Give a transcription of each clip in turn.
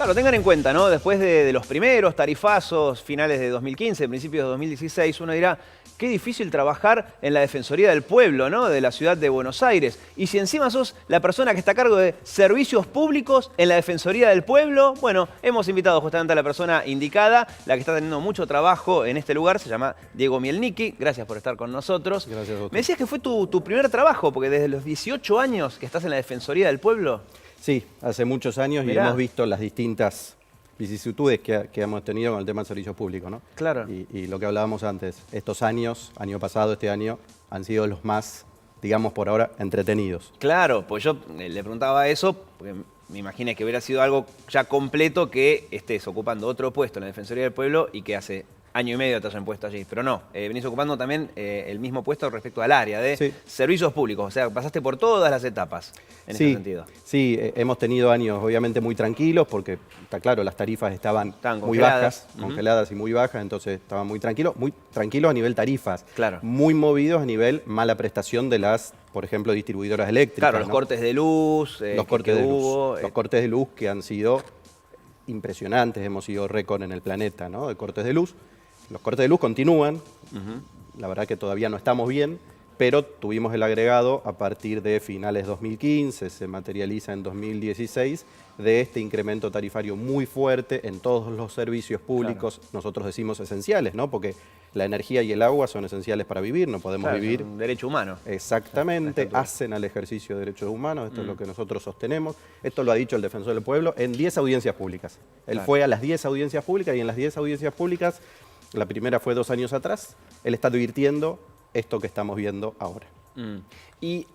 Claro, tengan en cuenta, ¿no? Después de los primeros tarifazos, finales de 2015, principios de 2016, uno dirá, qué difícil trabajar en la Defensoría del Pueblo, ¿no? De la ciudad de Buenos Aires. Y si encima sos la persona que está a cargo de servicios públicos en la Defensoría del Pueblo, bueno, hemos invitado justamente a la persona indicada, la que está teniendo mucho trabajo en este lugar, se llama Diego Mielnicki. Gracias por estar con nosotros. Gracias a usted. Me decías que fue tu primer trabajo, porque desde los 18 años que estás en la Defensoría del Pueblo. Sí, hace muchos años. Mirá. Y hemos visto las distintas vicisitudes que hemos tenido con el tema del servicio público, ¿no? Claro. Y lo que hablábamos antes, estos años, año pasado, este año, han sido los más, digamos por ahora, entretenidos. Claro, pues yo le preguntaba eso, porque me imaginé que hubiera sido algo ya completo que estés ocupando otro puesto en la Defensoría del Pueblo y que hace año y medio te hayan puesto allí. Pero no, venís ocupando también el mismo puesto respecto al área de Sí. servicios públicos. O sea, pasaste por todas las etapas en ese sentido. Sí, hemos tenido años obviamente muy tranquilos porque, está claro, las tarifas estaban muy congeladas. bajas, congeladas y muy bajas, entonces estaban muy tranquilos a nivel tarifas. Claro. Muy movidos a nivel mala prestación de las, por ejemplo, distribuidoras eléctricas. Claro, los cortes de luz, los cortes de luz. hubo. Los cortes de luz que han sido impresionantes, hemos sido récord en el planeta, ¿no? De cortes de luz. Los cortes de luz continúan, la verdad que todavía no estamos bien, pero tuvimos el agregado a partir de finales 2015, se materializa en 2016, de este incremento tarifario muy fuerte en todos los servicios públicos, claro. Nosotros decimos esenciales, ¿no? Porque la energía y el agua son esenciales para vivir, no podemos vivir. Es un derecho humano. Exactamente, hacen al ejercicio de derechos humanos, esto es lo que nosotros sostenemos. Esto lo ha dicho el Defensor del Pueblo en 10 audiencias públicas. Él fue a las 10 audiencias públicas y en las 10 audiencias públicas, la primera fue 2 años atrás, él está advirtiendo esto que estamos viendo ahora. Y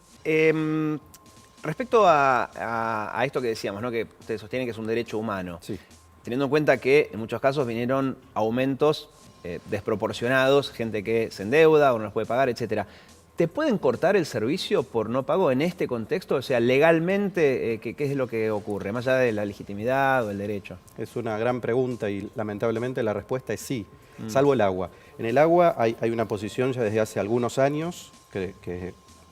respecto a esto que decíamos, ¿no? Que ustedes sostienen que es un derecho humano, sí. Teniendo en cuenta que en muchos casos vinieron aumentos desproporcionados, gente que se endeuda o no los puede pagar, etcétera. ¿Te pueden cortar el servicio por no pago en este contexto? O sea, legalmente, ¿qué es lo que ocurre? Más allá de la legitimidad o el derecho. Es una gran pregunta y lamentablemente la respuesta es sí, salvo el agua. En el agua hay una posición ya desde hace algunos años, que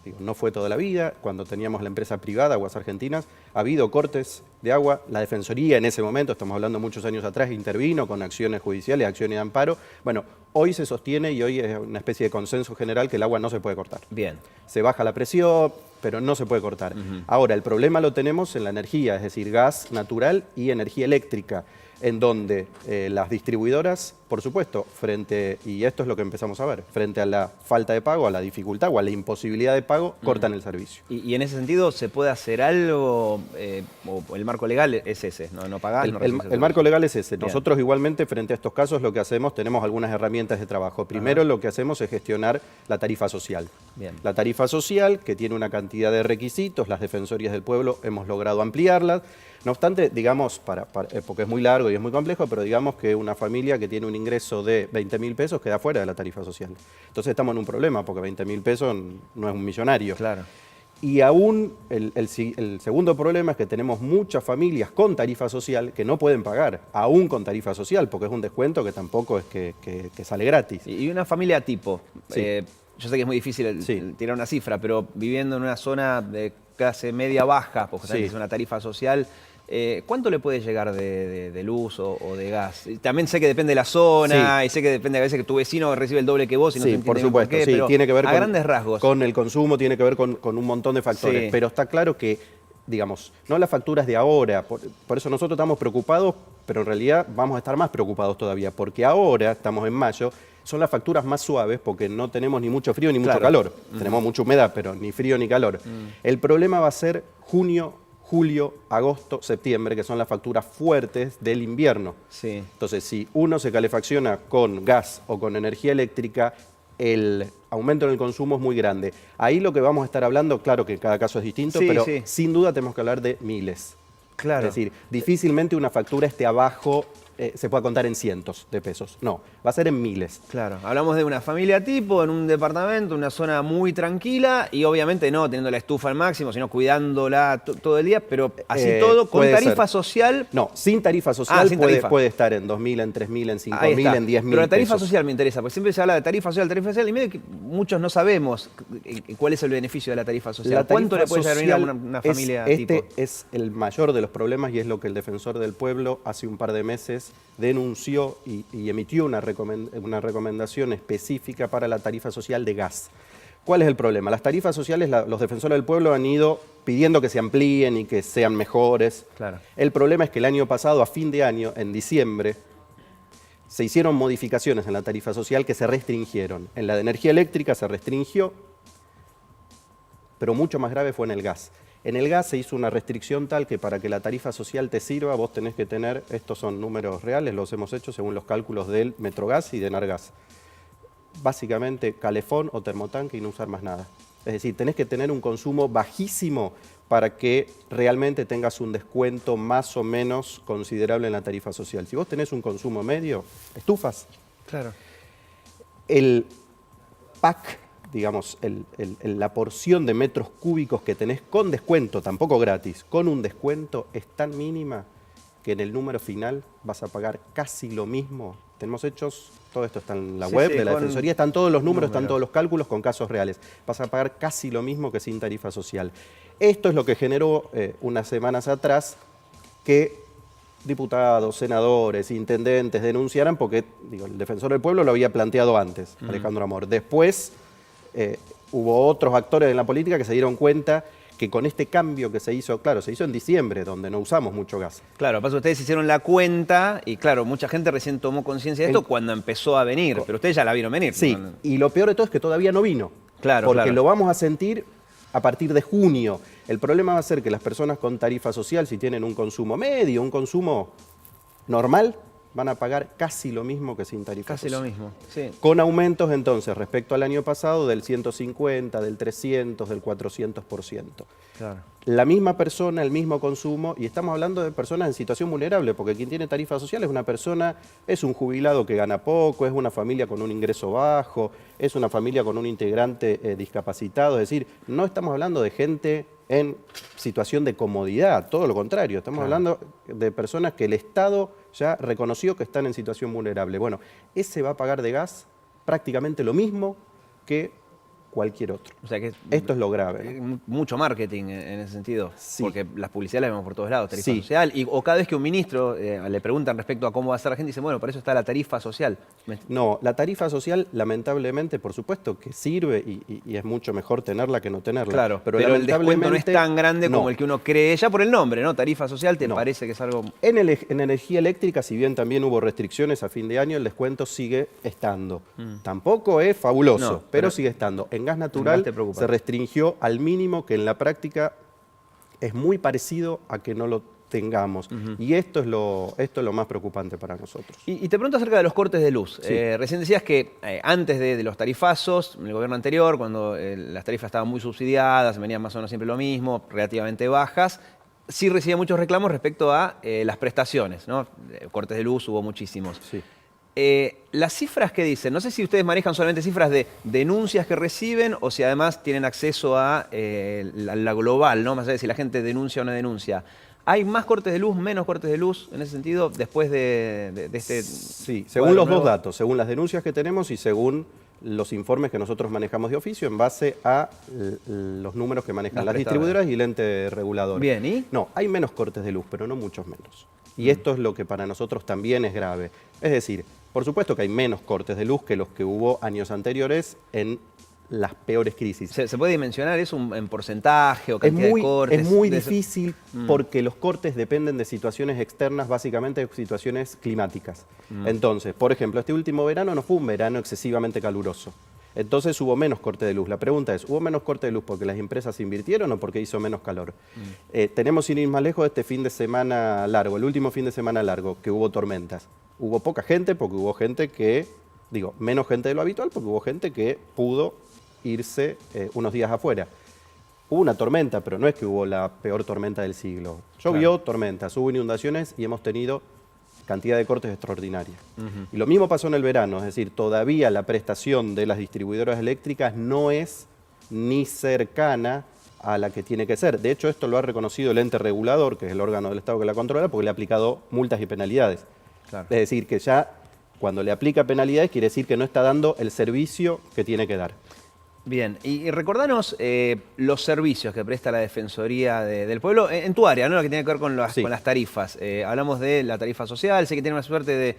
digo, no fue toda la vida. Cuando teníamos la empresa privada, Aguas Argentinas, ha habido cortes de agua. La Defensoría en ese momento, estamos hablando muchos años atrás, intervino con acciones judiciales, acciones de amparo. Bueno, hoy se sostiene y hoy es una especie de consenso general que el agua no se puede cortar. Bien. Se baja la presión, pero no se puede cortar. Ahora, el problema lo tenemos en la energía, es decir, gas natural y energía eléctrica, en donde las distribuidoras, por supuesto, y esto es lo que empezamos a ver, frente a la falta de pago, a la dificultad o a la imposibilidad de pago, cortan el servicio. Y en ese sentido, ¿se puede hacer algo? ¿O el marco legal es ese? ¿No pagar? El marco legal es ese. Bien. Nosotros igualmente, frente a estos casos, lo que hacemos, tenemos algunas herramientas de trabajo. Primero, lo que hacemos es gestionar la tarifa social. Bien. La tarifa social, que tiene una cantidad de requisitos, las Defensorías del Pueblo hemos logrado ampliarlas. No obstante, digamos, porque es muy largo y es muy complejo, pero digamos que una familia que tiene un ingreso de 20.000 pesos queda fuera de la tarifa social. Entonces estamos en un problema, porque 20.000 pesos no es un millonario. Claro. Y aún el segundo problema es que tenemos muchas familias con tarifa social que no pueden pagar, aún con tarifa social, porque es un descuento que tampoco es que sale gratis. Y una familia tipo, Sí. yo sé que es muy difícil tirar una cifra, pero viviendo en una zona de clase media-baja, porque es una tarifa social, ¿cuánto le puede llegar de luz o de gas? Y también sé que depende de la zona, y sé que depende a veces que tu vecino recibe el doble que vos y no se entiende por supuesto, por qué, pero tiene que ver a grandes rasgos. Con el consumo, tiene que ver con un montón de factores, pero está claro que, digamos, no las facturas de ahora, por eso nosotros estamos preocupados, pero en realidad vamos a estar más preocupados todavía, porque ahora, estamos en mayo, son las facturas más suaves porque no tenemos ni mucho frío ni mucho calor. Tenemos mucha humedad, pero ni frío ni calor. El problema va a ser junio, julio, agosto, septiembre, que son las facturas fuertes del invierno. Sí. Entonces, si uno se calefacciona con gas o con energía eléctrica, el aumento en el consumo es muy grande. Ahí lo que vamos a estar hablando, claro que cada caso es distinto, pero sin duda tenemos que hablar de miles. Claro. Es decir, difícilmente una factura esté abajo se pueda contar en cientos de pesos. No, va a ser en miles. Claro, hablamos de una familia tipo, en un departamento, una zona muy tranquila y obviamente no teniendo la estufa al máximo, sino cuidándola todo el día, pero así todo, con tarifa social. No, sin tarifa social sin puede, tarifa. puede estar en 2.000, en 3.000, en 5.000, en 10.000 Pero la tarifa pesos. social me interesa, porque siempre se habla de tarifa social, y medio que muchos no sabemos cuál es el beneficio de la tarifa social. ¿Cuánto le puede llegar a venir a una familia tipo? Este es el mayor de los problemas y es lo que el Defensor del Pueblo hace un par de meses denunció y emitió una recomendación específica para la tarifa social de gas. ¿Cuál es el problema? Las tarifas sociales, los defensores del pueblo han ido pidiendo que se amplíen y que sean mejores. Claro. El problema es que el año pasado, a fin de año, en diciembre, se hicieron modificaciones en la tarifa social que se restringieron. En la de energía eléctrica se restringió, pero mucho más grave fue en el gas. En el gas se hizo una restricción tal que para que la tarifa social te sirva, vos tenés que tener, estos son números reales, los hemos hecho según los cálculos del Metrogas y de Enargas. Básicamente calefón o termotanque y no usar más nada. Es decir, tenés que tener un consumo bajísimo para que realmente tengas un descuento más o menos considerable en la tarifa social. Si vos tenés un consumo medio, estufas. Claro. El pack, digamos, la porción de metros cúbicos que tenés con descuento, tampoco gratis, con un descuento es tan mínima que en el número final vas a pagar casi lo mismo. Tenemos hechos, todo esto está en la web de la Defensoría, están todos los números, están todos los cálculos con casos reales. Vas a pagar casi lo mismo que sin tarifa social. Esto es lo que generó unas semanas atrás que diputados, senadores, intendentes denunciaran porque el Defensor del Pueblo lo había planteado antes, Alejandro Amor. Después hubo otros actores en la política que se dieron cuenta que con este cambio que se hizo, claro, se hizo en diciembre, donde no usamos mucho gas. Claro, pasa que ustedes hicieron la cuenta y claro, mucha gente recién tomó conciencia de esto cuando empezó a venir, pero ustedes ya la vieron venir. Sí, ¿no? y lo peor de todo es que todavía no vino. Claro, porque claro. lo vamos a sentir a partir de junio. El problema va a ser que las personas con tarifa social, si tienen un consumo medio, un consumo normal, van a pagar casi lo mismo que sin tarifa social. Casi lo mismo, sí. Con aumentos entonces respecto al año pasado del 150, del 300, del 400%. Claro. La misma persona, el mismo consumo, y estamos hablando de personas en situación vulnerable, porque quien tiene tarifa social es una persona, es un jubilado que gana poco, es una familia con un ingreso bajo, es una familia con un integrante discapacitado, es decir, no estamos hablando de gente en situación de comodidad, todo lo contrario, estamos hablando de personas que el Estado ya reconoció que están en situación vulnerable. Bueno, ese va a pagar de gas prácticamente lo mismo que cualquier otro. O sea que esto es lo grave, ¿no? Mucho marketing en ese sentido, Sí. porque las publicidades las vemos por todos lados, tarifa Sí. social, o cada vez que un ministro le preguntan respecto a cómo va a ser la gente, dice, bueno, para eso está la tarifa social. No, la tarifa social, lamentablemente, por supuesto que sirve y es mucho mejor tenerla que no tenerla. Claro, pero el descuento no es tan grande como no. el que uno cree, ya por el nombre, ¿no? Tarifa social, ¿te parece que es algo...? En energía eléctrica, si bien también hubo restricciones a fin de año, el descuento sigue estando. Tampoco es fabuloso, No, pero sigue estando. En gas natural se restringió al mínimo, que en la práctica es muy parecido a que no lo tengamos. Y esto es lo más preocupante para nosotros. Y te pregunto acerca de los cortes de luz. Sí. Recién decías que antes de los tarifazos, en el gobierno anterior, cuando las tarifas estaban muy subsidiadas, venían más o menos siempre lo mismo, relativamente bajas, sí recibía muchos reclamos respecto a las prestaciones, ¿no? Cortes de luz hubo muchísimos. Sí. Las cifras que dicen, no sé si ustedes manejan solamente cifras de denuncias que reciben o si además tienen acceso a la global, ¿no? Más allá de si la gente denuncia o no denuncia. ¿Hay más cortes de luz, menos cortes de luz en ese sentido después de este...? Sí, según los dos datos, según las denuncias que tenemos y según los informes que nosotros manejamos de oficio en base a los números que manejan las distribuidoras y el ente regulador. Bien, ¿y? No, hay menos cortes de luz, pero no muchos menos. Y esto es lo que para nosotros también es grave. Es decir, por supuesto que hay menos cortes de luz que los que hubo años anteriores en las peores crisis. ¿Se puede dimensionar eso en porcentaje o cantidad de cortes? Es muy difícil porque los cortes dependen de situaciones externas, básicamente de situaciones climáticas. Entonces, por ejemplo, este último verano no fue un verano excesivamente caluroso. Entonces hubo menos corte de luz. La pregunta es, ¿hubo menos corte de luz porque las empresas invirtieron o porque hizo menos calor? Tenemos, sin ir más lejos, este fin de semana largo, el último fin de semana largo, que hubo tormentas. Hubo poca gente porque hubo gente que, menos gente de lo habitual porque hubo gente que pudo irse unos días afuera. Hubo una tormenta, pero no es que hubo la peor tormenta del siglo. Llovió, tormentas, hubo inundaciones y hemos tenido cantidad de cortes extraordinaria. Y lo mismo pasó en el verano, es decir, todavía la prestación de las distribuidoras eléctricas no es ni cercana a la que tiene que ser. De hecho, esto lo ha reconocido el ente regulador, que es el órgano del Estado que la controla, porque le ha aplicado multas y penalidades. Claro. Es decir, que ya cuando le aplica penalidades quiere decir que no está dando el servicio que tiene que dar. Bien, y recordanos los servicios que presta la Defensoría del Pueblo en tu área, ¿no? Lo que tiene que ver con las tarifas. Hablamos de la tarifa social, sé que tiene una suerte de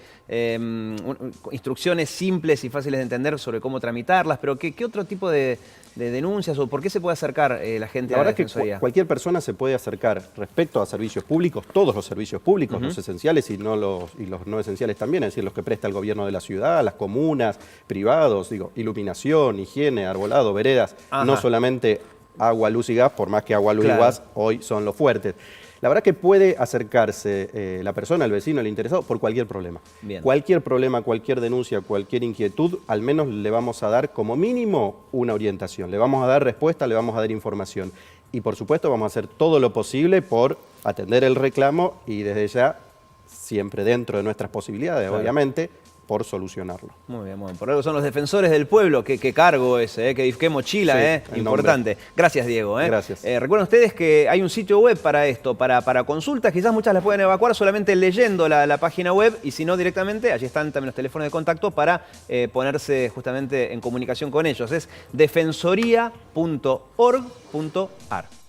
instrucciones simples y fáciles de entender sobre cómo tramitarlas, pero ¿qué otro tipo de denuncias o por qué se puede acercar la gente a la Defensoría? Que cualquier persona se puede acercar respecto a servicios públicos, todos los servicios públicos, los esenciales y los no esenciales también, es decir, los que presta el gobierno de la ciudad, las comunas, privados, digo, iluminación, higiene, arbolado, veredas, no solamente agua, luz y gas, por más que agua, luz y gas hoy son los fuertes. La verdad que puede acercarse la persona, el vecino, el interesado, por cualquier problema. Bien. Cualquier problema, cualquier denuncia, cualquier inquietud, al menos le vamos a dar como mínimo una orientación. Le vamos a dar respuesta, le vamos a dar información. Y por supuesto vamos a hacer todo lo posible por atender el reclamo y desde ya, siempre dentro de nuestras posibilidades, obviamente, por solucionarlo. Muy bien, muy bien. Por algo son los defensores del pueblo. Qué cargo ese, qué mochila, importante. Nombre. Gracias, Diego. Gracias. Recuerden ustedes que hay un sitio web para esto, para consultas. Quizás muchas las pueden evacuar solamente leyendo la página web y si no directamente, allí están también los teléfonos de contacto para ponerse justamente en comunicación con ellos. Es defensoría.org.ar.